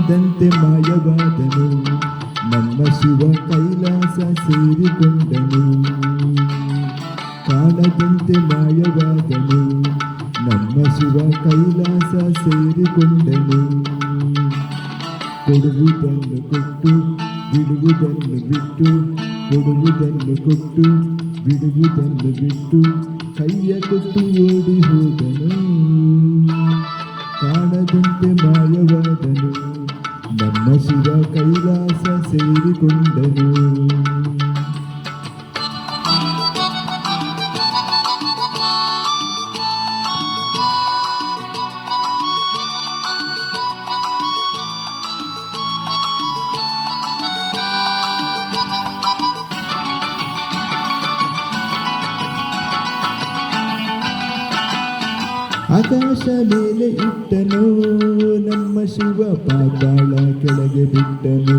ಕಾಣದಂತೆ ಮಾಯವಾದನು, ನಮ್ಮ ಶಿವ ಕೈಲಾಸ ಸೇರಿಕೊಂಡನು. ಕಾಣದಂತೆ ಮಾಯವಾದನು, ನಮ್ಮ ಶಿವ ಕೈಲಾಸ ಸೇರಿಕೊಂಡನು. ಕೊಡುವುದನ್ನು ಕೊಟ್ಟು ಬಿಡುವುದನ್ನು ಬಿಟ್ಟು, ಕೊಡುವುದನ್ನು ಕೊಟ್ಟು ಬಿಡುವುದನ್ನು ಬಿಟ್ಟು, ಕೈಯ ಕೊಟ್ಟು ಓಡಿ ಹೋದನು. ಕಾಣದಂತೆ ಮಾಯವಾದನು, ನಮ್ಮ ಶಿವ ಕೈಲಾಸ ಸೇರಿಕೊಂಡನು. ಆಕಾಶ ಮೇಲೆ ಇಟ್ಟನು, ನಮ್ಮ ಶಿವ ಪಾತಾಳ ಕೆಳಗೆ ಬಿಟ್ಟನು.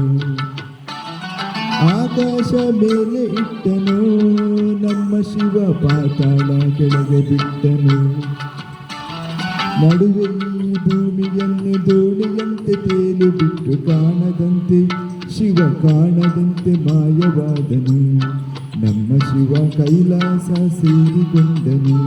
ಆಕಾಶ ಮೇಲೆ ಇಟ್ಟನು, ನಮ್ಮ ಶಿವ ಪಾತಾಳ ಕೆಳಗೆ ಬಿಟ್ಟನು. ನಡುವೆ ಈ ಭೂಮಿಯನ್ನು ದೋಣಿಯಂತೆ ತೇಲು ಬಿಟ್ಟು, ಕಾಣದಂತೆ ಶಿವ ಕಾಣದಂತೆ ಮಾಯವಾದನು, ನಮ್ಮ ಶಿವ ಕೈಲಾಸ ಸೇರಿಕೊಂಡನು.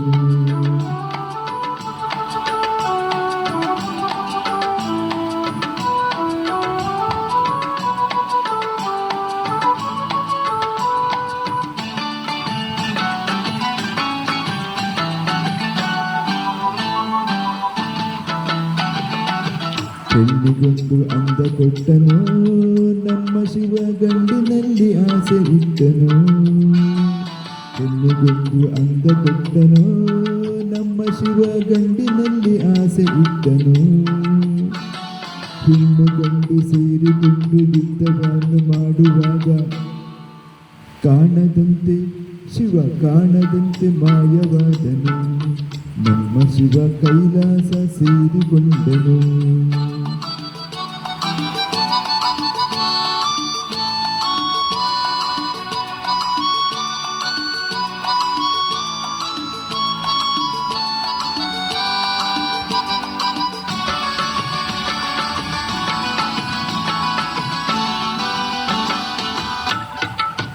ಹೆಣ್ಣಿಗೊಂದು ಅಂದ ಕೊಟ್ಟನು, ನಮ್ಮ ಶಿವ ಗಂಡಿನಲ್ಲಿ ಆಸೆ ಇಟ್ಟನು. ಹೆಣ್ಣಿಗೊಂದು ಅಂದ ಕೊಟ್ಟನು, ನಮ್ಮ ಶಿವ ಗಂಡಿನಲ್ಲಿ ಆಸೆ ಇಟ್ಟನು. ಹೆಣ್ಣು ಗಂಡು ಸೇರಿಕೊಂಡು ಯುದ್ಧವನ್ನು ಮಾಡುವಾಗ, ಕಾಣದಂತೆ ಶಿವ ಕಾಣದಂತೆ ಮಾಯವಾದನು, ನಮ್ಮ ಶಿವ ಕೈಲಾಸ ಸೇರಿಕೊಂಡನು.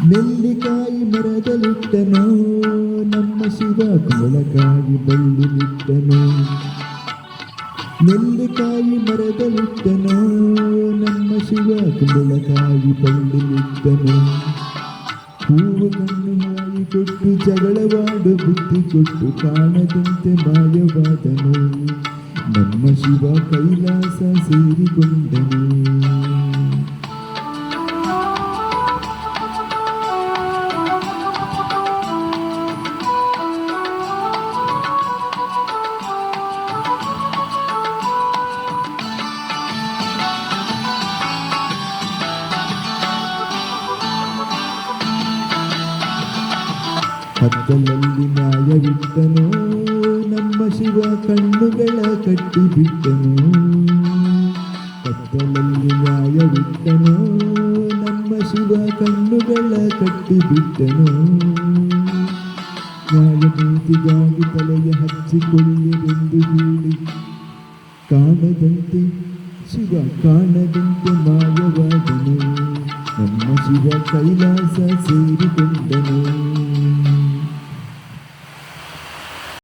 ನೆಲ್ಲಿಕಾಯಿ ಮರದಲ್ಲಿಟ್ಟನು, ನಮ್ಮ ಶಿವ ಕುಂಬಳಕಾಯಿ ಬಳ್ಳಿಲಿಟ್ಟನು. ನೆಲ್ಲಿಕಾಯಿ ಮರದಲ್ಲಿಟ್ಟನು, ನಮ್ಮ ಶಿವ ಕುಂಬಳಕಾಯಿ ಬಳ್ಳಿಲಿಟ್ಟನು. ಹೂವು ಕಣ್ಣು ಹಾಯಿ ಕೊಟ್ಟು ಜಗಳವಾಡು ಬುದ್ಧಿ ಕೊಟ್ಟು, ಕಾಣದಂತೆ ಮಾಯವಾದನು, ನಮ್ಮ ಶಿವ ಕೈಲಾಸ ಸೇರಿಕೊಂಡನು. ಕತ್ತಲಲ್ಲಿ ನ್ಯಾಯವಿಟ್ಟನು, ನಮ್ಮ ಶಿವ ಕಣ್ಣುಗಳ ಕಟ್ಟಿಬಿಟ್ಟನು. ಕತ್ತಲಲ್ಲಿ ನ್ಯಾಯವಿಟ್ಟನು, ನಮ್ಮ ಶಿವ ಕಣ್ಣುಗಳ ಕಟ್ಟಿಬಿಟ್ಟನು. ನ್ಯಾಯನೀತಿಗಾಗಿ ತಲೆಯ ಹಚ್ಚಿಕೊಳ್ಳಿರೆಂದು ಹೇಳಿ, ಕಾಣದಂತೆ ಶಿವ ಕಾಣದಂತೆ ಮಾಯವಾದನು, ನಮ್ಮ ಶಿವ ಕೈಲಾಸ ಸೇರಿಕೊಂಡನು.